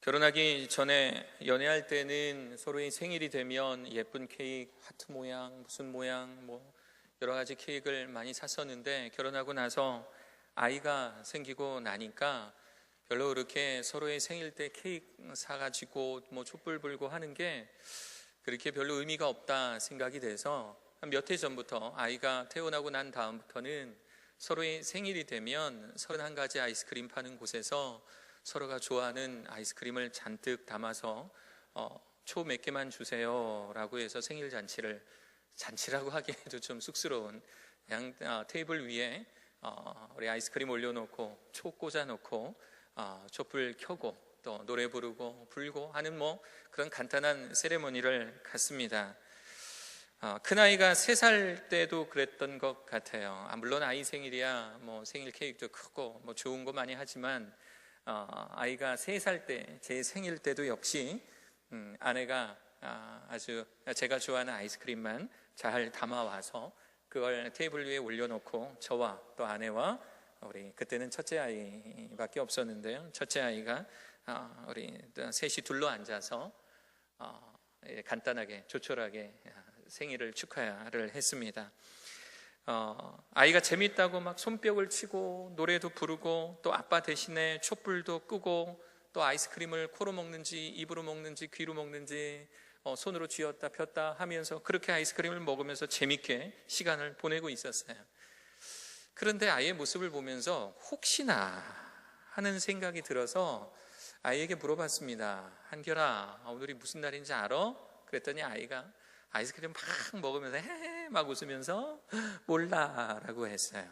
결혼하기 전에 연애할 때는 서로의 생일이 되면 예쁜 케이크, 하트 모양, 무슨 모양, 여러 가지 케이크를 많이 샀었는데, 결혼하고 나서 아이가 생기고 나니까 별로 그렇게 서로의 생일 때 케이크 사가지고 촛불 불고 하는 게 그렇게 별로 의미가 없다 생각이 돼서 한 몇 해 전부터, 아이가 태어나고 난 다음부터는 서로의 생일이 되면 31가지 아이스크림 파는 곳에서 서로가 좋아하는 아이스크림을 잔뜩 담아서 초 몇 개만 주세요 라고 해서 생일 잔치라고 하기에도 좀 쑥스러운, 그냥 테이블 위에 우리 아이스크림 올려놓고 초 꽂아놓고 촛불 켜고 또 노래 부르고 불고 하는 그런 간단한 세레모니를 갖습니다. 큰아이가 3살 때도 그랬던 것 같아요. 물론 아이 생일이야 생일 케이크도 크고 좋은 거 많이 하지만 아이가 3살 때, 제 생일 때도 역시 아내가 아주 제가 좋아하는 아이스크림만 잘 담아와서 그걸 테이블 위에 올려놓고 저와 또 아내와 우리 그때는 첫째 아이밖에 없었는데요, 첫째 아이가 우리 셋이 둘러 앉아서 간단하게 조촐하게 생일을 축하를 했습니다. 아이가 재밌다고 막 손뼉을 치고 노래도 부르고 또 아빠 대신에 촛불도 끄고 또 아이스크림을 코로 먹는지 입으로 먹는지 귀로 먹는지 손으로 쥐었다 폈다 하면서 그렇게 아이스크림을 먹으면서 재밌게 시간을 보내고 있었어요. 그런데 아이의 모습을 보면서 혹시나 하는 생각이 들어서 아이에게 물어봤습니다. 한결아, 오늘이 무슨 날인지 알아? 그랬더니 아이가 아이스크림 막 먹으면서 헤헤 막 웃으면서 몰라 라고 했어요.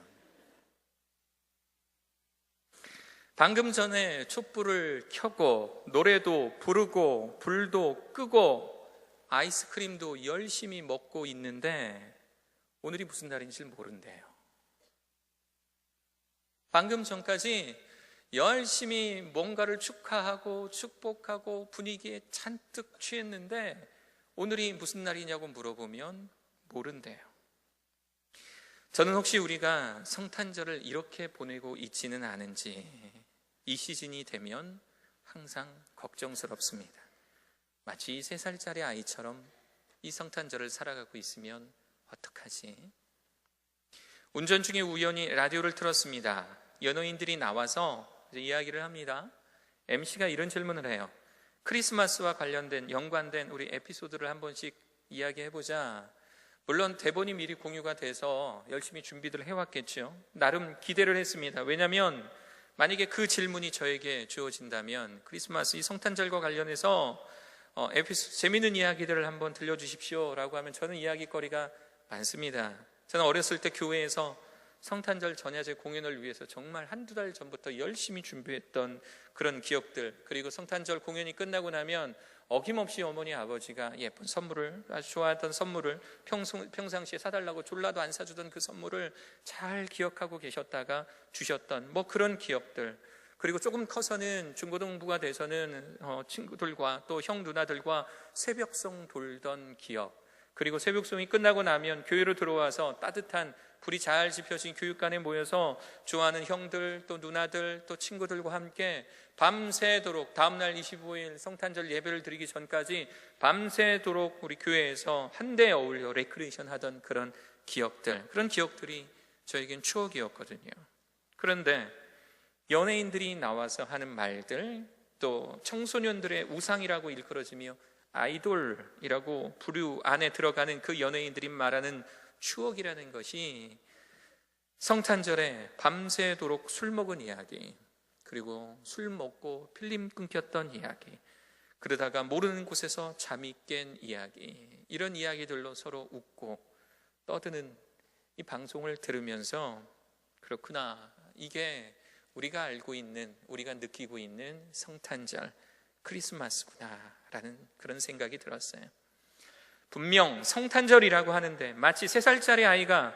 방금 전에 촛불을 켜고 노래도 부르고 불도 끄고 아이스크림도 열심히 먹고 있는데 오늘이 무슨 날인지 모른대요. 방금 전까지 열심히 뭔가를 축하하고 축복하고 분위기에 잔뜩 취했는데 오늘이 무슨 날이냐고 물어보면 모른대요. 저는 혹시 우리가 성탄절을 이렇게 보내고 있지는 않은지 이 시즌이 되면 항상 걱정스럽습니다. 마치 3살짜리 아이처럼 이 성탄절을 살아가고 있으면 어떡하지? 운전 중에 우연히 라디오를 틀었습니다. 연예인들이 나와서 이야기를 합니다. MC가 이런 질문을 해요. 크리스마스와 관련된 연관된 우리 에피소드를 한 번씩 이야기해보자. 물론 대본이 미리 공유가 돼서 열심히 준비를 해왔겠죠. 나름 기대를 했습니다. 왜냐하면 만약에 그 질문이 저에게 주어진다면 크리스마스 이 성탄절과 관련해서 에피소드 재미있는 이야기들을 한번 들려주십시오 라고 하면 저는 이야기거리가 많습니다. 저는 어렸을 때 교회에서 성탄절 전야제 공연을 위해서 정말 한두 달 전부터 열심히 준비했던 그런 기억들, 그리고 성탄절 공연이 끝나고 나면 어김없이 어머니 아버지가 예쁜 선물을, 아주 좋아하던 선물을 평상시에 사달라고 졸라도 안 사주던 그 선물을 잘 기억하고 계셨다가 주셨던 그런 기억들, 그리고 조금 커서는 중고등부가 돼서는 친구들과 또 형 누나들과 새벽송 돌던 기억, 그리고 새벽송이 끝나고 나면 교회로 들어와서 따뜻한 불이 잘 지펴진 교육관에 모여서 좋아하는 형들 또 누나들 또 친구들과 함께 밤새도록, 다음날 25일 성탄절 예배를 드리기 전까지 밤새도록 우리 교회에서 한데 어울려 레크레이션 하던 그런 기억들, 그런 기억들이 저에겐 추억이었거든요. 그런데 연예인들이 나와서 하는 말들, 또 청소년들의 우상이라고 일컬어지며 아이돌이라고 부류 안에 들어가는 그 연예인들이 말하는 추억이라는 것이 성탄절에 밤새도록 술 먹은 이야기, 그리고 술 먹고 필름 끊겼던 이야기, 그러다가 모르는 곳에서 잠이 깬 이야기, 이런 이야기들로 서로 웃고 떠드는 이 방송을 들으면서 그렇구나, 이게 우리가 알고 있는, 우리가 느끼고 있는 성탄절, 크리스마스구나 라는 그런 생각이 들었어요. 분명 성탄절이라고 하는데 마치 3살짜리 아이가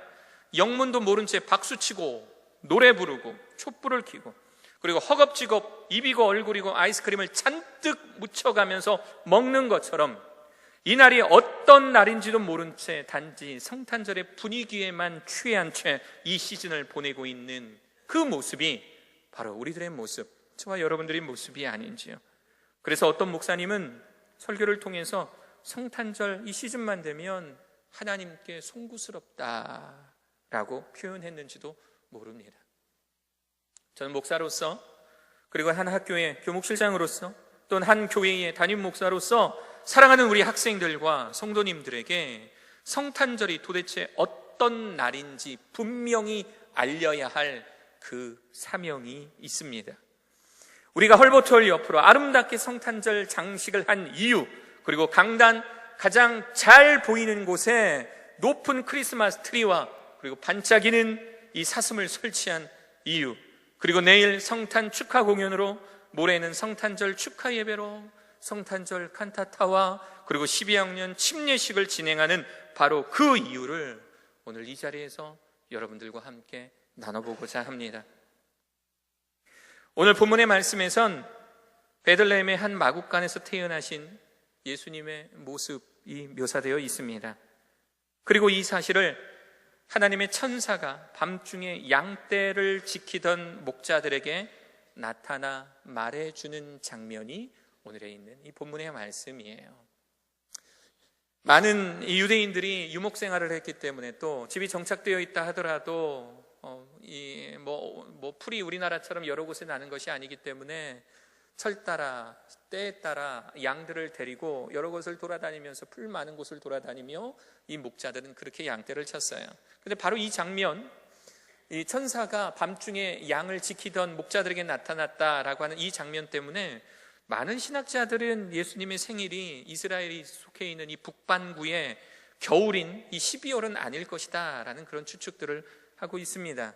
영문도 모른 채 박수치고 노래 부르고 촛불을 켜고 그리고 허겁지겁 입이고 얼굴이고 아이스크림을 잔뜩 묻혀가면서 먹는 것처럼 이날이 어떤 날인지도 모른 채 단지 성탄절의 분위기에만 취한 채 이 시즌을 보내고 있는 그 모습이 바로 우리들의 모습, 저와 여러분들의 모습이 아닌지요. 그래서 어떤 목사님은 설교를 통해서 성탄절 이 시즌만 되면 하나님께 송구스럽다라고 표현했는지도 모릅니다. 저는 목사로서, 그리고 한 학교의 교목실장으로서, 또는 한 교회의 담임 목사로서 사랑하는 우리 학생들과 성도님들에게 성탄절이 도대체 어떤 날인지 분명히 알려야 할 그 사명이 있습니다. 우리가 헐버트홀 옆으로 아름답게 성탄절 장식을 한 이유, 그리고 강단 가장 잘 보이는 곳에 높은 크리스마스 트리와 그리고 반짝이는 이 사슴을 설치한 이유, 그리고 내일 성탄 축하 공연으로, 모레는 성탄절 축하 예배로 성탄절 칸타타와 그리고 12학년 침례식을 진행하는 바로 그 이유를 오늘 이 자리에서 여러분들과 함께 나눠보고자 합니다. 오늘 본문의 말씀에선 베들레헴의 한 마국간에서 태어나신 예수님의 모습이 묘사되어 있습니다. 그리고 이 사실을 하나님의 천사가 밤중에 양떼를 지키던 목자들에게 나타나 말해주는 장면이 오늘에 있는 이 본문의 말씀이에요. 많은 유대인들이 유목 생활을 했기 때문에, 또 집이 정착되어 있다 하더라도 풀이 우리나라처럼 여러 곳에 나는 것이 아니기 때문에 철 따라 때에 따라 양들을 데리고 여러 곳을 돌아다니면서, 풀 많은 곳을 돌아다니며 이 목자들은 그렇게 양떼를 쳤어요. 근데 바로 이 장면, 이 천사가 밤중에 양을 지키던 목자들에게 나타났다라고 하는 이 장면 때문에 많은 신학자들은 예수님의 생일이 이스라엘이 속해 있는 이 북반구의 겨울인 이 12월은 아닐 것이다 라는 그런 추측들을 하고 있습니다.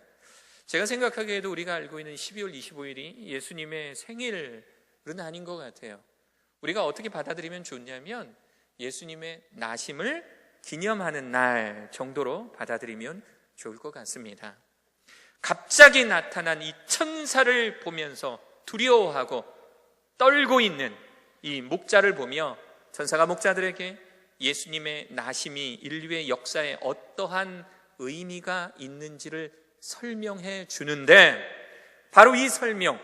제가 생각하기에도 우리가 알고 있는 12월 25일이 예수님의 생일은 아닌 것 같아요. 우리가 어떻게 받아들이면 좋냐면 예수님의 나심을 기념하는 날 정도로 받아들이면 좋을 것 같습니다. 갑자기 나타난 이 천사를 보면서 두려워하고 떨고 있는 이 목자를 보며 천사가 목자들에게 예수님의 나심이 인류의 역사에 어떠한 의미가 있는지를 설명해 주는데, 바로 이 설명,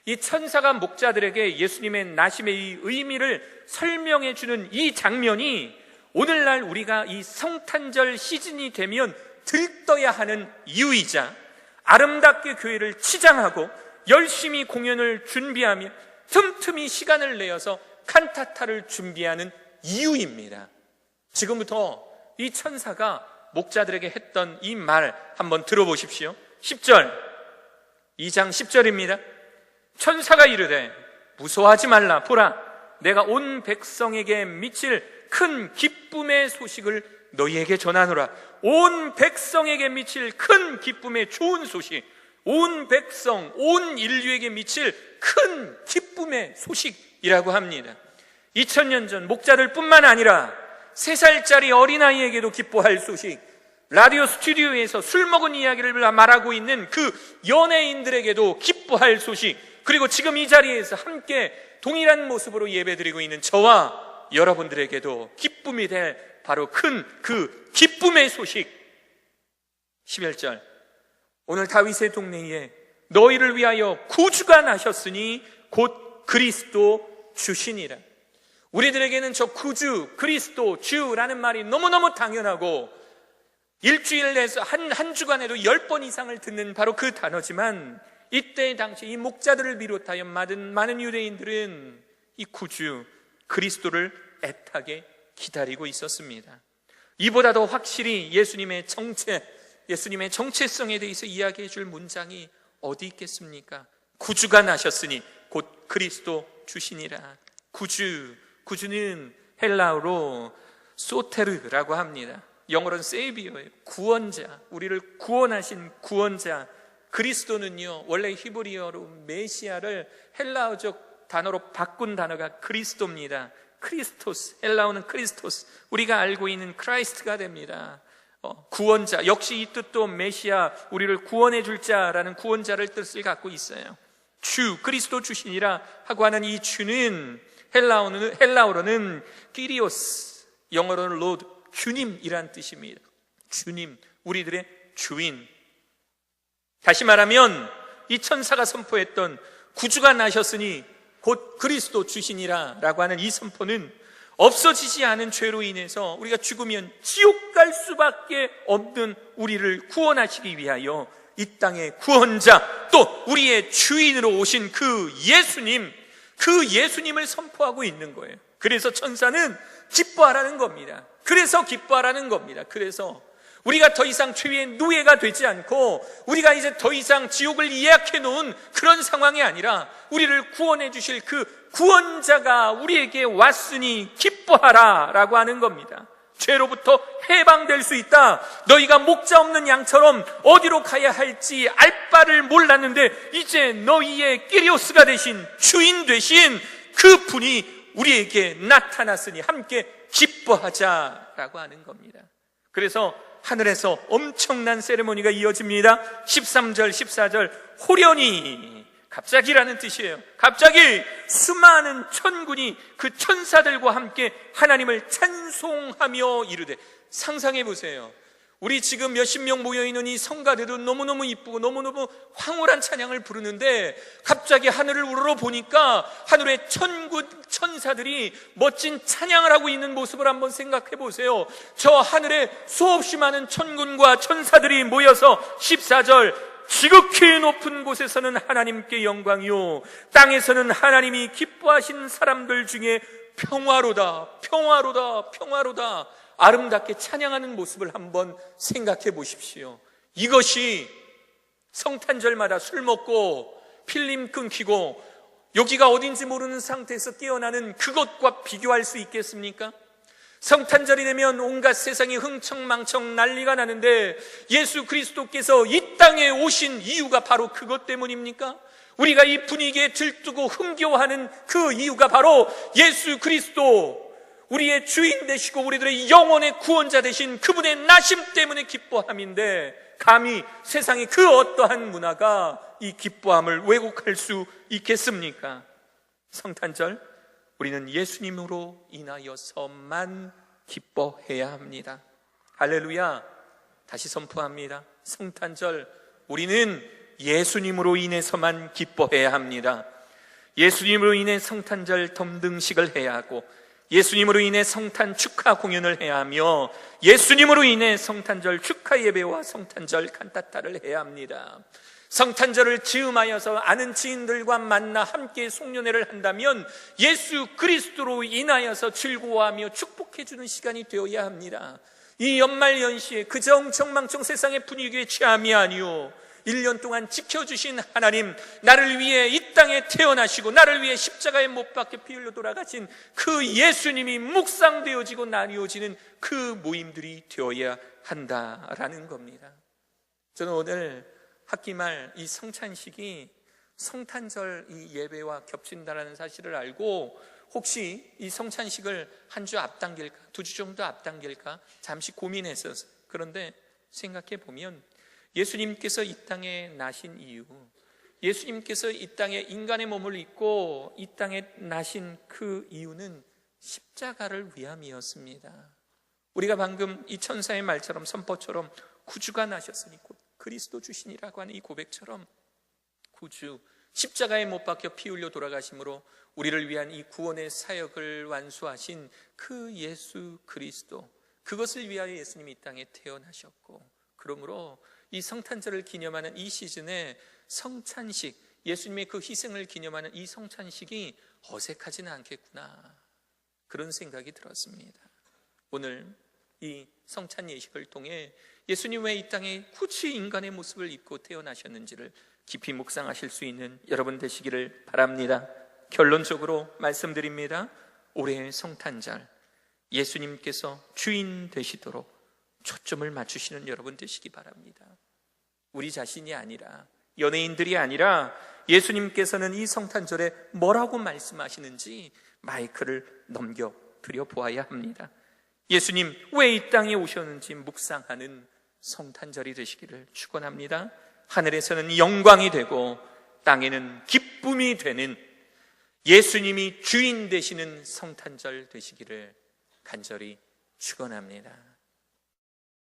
이 천사가 목자들에게 예수님의 나심의 이 의미를 설명해 주는 이 장면이 오늘날 우리가 이 성탄절 시즌이 되면 들떠야 하는 이유이자, 아름답게 교회를 치장하고 열심히 공연을 준비하며 틈틈이 시간을 내어서 칸타타를 준비하는 이유입니다. 지금부터 이 천사가 목자들에게 했던 이 말 한번 들어보십시오. 10절, 2장 10절입니다. 천사가 이르되 무서워하지 말라. 보라, 내가 온 백성에게 미칠 큰 기쁨의 소식을 너희에게 전하노라. 온 백성에게 미칠 큰 기쁨의 좋은 소식, 온 백성, 온 인류에게 미칠 큰 기쁨의 소식이라고 합니다. 2000년 전 목자들뿐만 아니라 3살짜리 어린아이에게도 기뻐할 소식, 라디오 스튜디오에서 술 먹은 이야기를 말하고 있는 그 연예인들에게도 기뻐할 소식, 그리고 지금 이 자리에서 함께 동일한 모습으로 예배드리고 있는 저와 여러분들에게도 기쁨이 될 바로 큰 그 기쁨의 소식. 11절, 오늘 다윗의 동네에 너희를 위하여 구주가 나셨으니 곧 그리스도 주시니라. 우리들에게는 저 구주, 그리스도, 주라는 말이 너무너무 당연하고 일주일 내에서 한 주간에도 10번 이상을 듣는 바로 그 단어지만, 이때 당시 이 목자들을 비롯하여 많은 유대인들은 이 구주, 그리스도를 애타게 기다리고 있었습니다. 이보다 더 확실히 예수님의 정체성에 대해서 이야기해 줄 문장이 어디 있겠습니까? 구주가 나셨으니 곧 그리스도 주시니라. 구주는 헬라어로 소테르라고 합니다. 영어로는 세이비어예요. 구원자, 우리를 구원하신 구원자. 그리스도는요, 원래 히브리어로 메시아를 헬라어적 단어로 바꾼 단어가 그리스도입니다. 크리스토스, 헬라어는 크리스토스, 우리가 알고 있는 크라이스트가 됩니다. 구원자, 역시 이 뜻도 메시아, 우리를 구원해 줄 자라는 구원자를 뜻을 갖고 있어요. 주, 그리스도 주시니라 하고 하는 이 주는 헬라어로는 키리오스, 영어로는 로드, 주님이란 뜻입니다. 주님, 우리들의 주인. 다시 말하면 이 천사가 선포했던 구주가 나셨으니 곧 그리스도 주시니라 라고 하는 이 선포는 없어지지 않은 죄로 인해서 우리가 죽으면 지옥 갈 수밖에 없는 우리를 구원하시기 위하여 이 땅의 구원자, 또 우리의 주인으로 오신 그 예수님을 선포하고 있는 거예요. 그래서 천사는 기뻐하라는 겁니다. 그래서 우리가 더 이상 죄의 노예가 되지 않고 우리가 이제 더 이상 지옥을 예약해 놓은 그런 상황이 아니라 우리를 구원해 주실 그 구원자가 우리에게 왔으니 기뻐하라 라고 하는 겁니다. 죄로부터 해방될 수 있다. 너희가 목자 없는 양처럼 어디로 가야 할지 알 바를 몰랐는데 이제 너희의 끼리오스가 되신, 주인 되신 그 분이 우리에게 나타났으니 함께 기뻐하자라고 하는 겁니다. 그래서 하늘에서 엄청난 세레모니가 이어집니다. 13절, 14절, 호련히, 갑자기라는 뜻이에요. 갑자기 수많은 천군이 그 천사들과 함께 하나님을 찬송하며 이르되. 상상해 보세요. 우리 지금 몇십 명 모여있는 이 성가대도 너무너무 이쁘고 너무너무 황홀한 찬양을 부르는데 갑자기 하늘을 우러러보니까 하늘의 천군 천사들이 멋진 찬양을 하고 있는 모습을 한번 생각해 보세요. 저 하늘에 수없이 많은 천군과 천사들이 모여서 14절, 지극히 높은 곳에서는 하나님께 영광이요 땅에서는 하나님이 기뻐하신 사람들 중에 평화로다, 평화로다, 평화로다 아름답게 찬양하는 모습을 한번 생각해 보십시오. 이것이 성탄절마다 술 먹고 필름 끊기고 여기가 어딘지 모르는 상태에서 깨어나는 그것과 비교할 수 있겠습니까? 성탄절이 되면 온갖 세상이 흥청망청 난리가 나는데 예수 그리스도께서 이 땅에 오신 이유가 바로 그것 때문입니까? 우리가 이 분위기에 들뜨고 흥겨워하는 그 이유가 바로 예수 그리스도, 우리의 주인 되시고 우리들의 영혼의 구원자 되신 그분의 나심 때문에 기뻐함인데 감히 세상의 그 어떠한 문화가 이 기뻐함을 왜곡할 수 있겠습니까? 성탄절, 우리는 예수님으로 인하여서만 기뻐해야 합니다. 할렐루야. 다시 선포합니다. 성탄절, 우리는 예수님으로 인해서만 기뻐해야 합니다. 예수님으로 인해 성탄절 덤등식을 해야 하고 예수님으로 인해 성탄 축하 공연을 해야 하며 예수님으로 인해 성탄절 축하 예배와 성탄절 칸타타를 해야 합니다. 성탄절을 즈음하여서 아는 지인들과 만나 함께 송년회를 한다면 예수 그리스도로 인하여서 즐거워하며 축복해주는 시간이 되어야 합니다. 이 연말 연시에 그저 엉청망청 세상의 분위기에 취함이 아니오, 1년 동안 지켜주신 하나님, 나를 위해 이 땅에 태어나시고 나를 위해 십자가에 못 박혀 피 흘려 돌아가신 그 예수님이 묵상되어지고 나뉘어지는 그 모임들이 되어야 한다라는 겁니다. 저는 오늘 학기말 이 성찬식이 성탄절 이 예배와 겹친다라는 사실을 알고 혹시 이 성찬식을 한 주 앞당길까, 2주 정도 앞당길까 잠시 고민했었어요. 그런데 생각해 보면 예수님께서 이 땅에 나신 이유, 예수님께서 이 땅에 인간의 몸을 입고 이 땅에 나신 그 이유는 십자가를 위함이었습니다. 우리가 방금 이 천사의 말처럼 선포처럼 구주가 나셨으니 곧 그리스도 주시니라고 하는 이 고백처럼 구주, 십자가에 못 박혀 피 흘려 돌아가심으로 우리를 위한 이 구원의 사역을 완수하신 그 예수 그리스도, 그것을 위하여 예수님이 이 땅에 태어나셨고, 그러므로 이 성탄절을 기념하는 이 시즌에 성찬식, 예수님의 그 희생을 기념하는 이 성찬식이 어색하지는 않겠구나, 그런 생각이 들었습니다. 오늘 이 성찬 예식을 통해 예수님 왜 이 땅에 굳이 인간의 모습을 입고 태어나셨는지를 깊이 묵상하실 수 있는 여러분 되시기를 바랍니다. 결론적으로 말씀드립니다. 올해의 성탄절, 예수님께서 주인 되시도록 초점을 맞추시는 여러분 되시기 바랍니다. 우리 자신이 아니라, 연예인들이 아니라 예수님께서는 이 성탄절에 뭐라고 말씀하시는지 마이크를 넘겨드려 보아야 합니다. 예수님 왜 이 땅에 오셨는지 묵상하는 성탄절이 되시기를 축원합니다. 하늘에서는 영광이 되고 땅에는 기쁨이 되는 예수님이 주인 되시는 성탄절 되시기를 간절히 축원합니다.